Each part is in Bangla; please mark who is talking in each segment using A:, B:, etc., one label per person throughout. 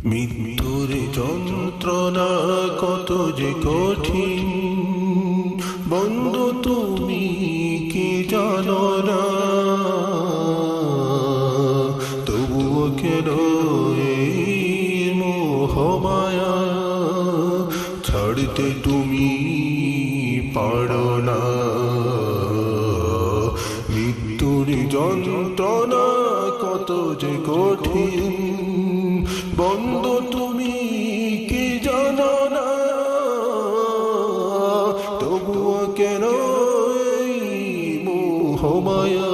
A: মৃত্যুর যন্ত্রণা কত যে কঠিন, বন্ধু তুমি কি জানো না? তবুও কেন এই মোহমায়া ছাড়তে তুমি পারো না? মৃত্যুর যন্ত্রণা কত যে কঠিন, বন্ধু তুমি কি জানো না? তবুও কেন এই মোহমায়া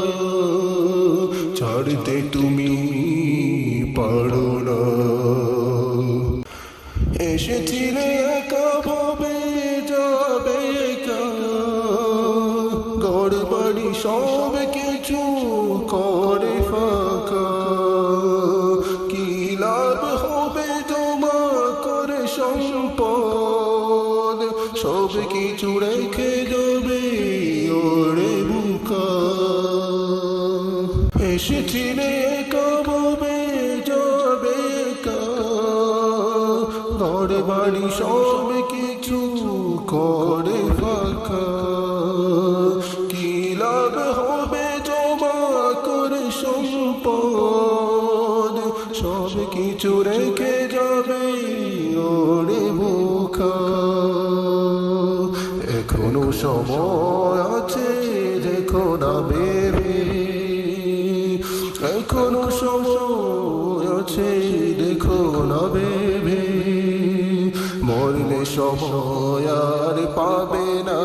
A: ছাড়তে তুমি পারো না? এসেছিলে একা ভাবে যাবে একা, ঘর বাড়ি সব কিছু করে ফাঁকা। কি লাভ হবে জমা করে সম্পদ, সব কিছু রেখে যাবে ওরে বুকা। এসেছিলে একা ভাবে যাবে একা, ঘর বাড়ি সব কিছু করে ফাঁকা। কি লাভ হবে জমা করে সম্পদ, সব কিছু রেখে যাবে ওরে বোকা। এখনো সময় আছে দেখো না ভেবে, এখনো সময় আছে দেখো না ভেবে। মরলে সময় আর পাবে না।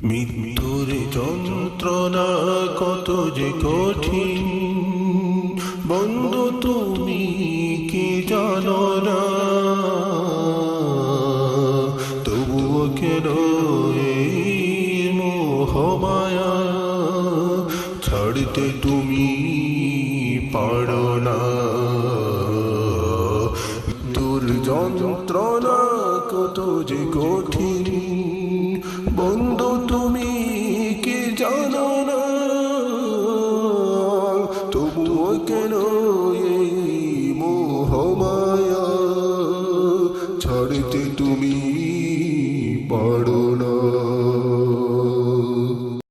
A: মৃত্যুর যন্ত্রণা কত যে কঠিন, বন্ধু তুমি কি জানো না? তবুও কেন এই মোহমায়া ছাড়তে তুমি পারো না? যন্ত্রণা কত যে কঠিন, বন্ধু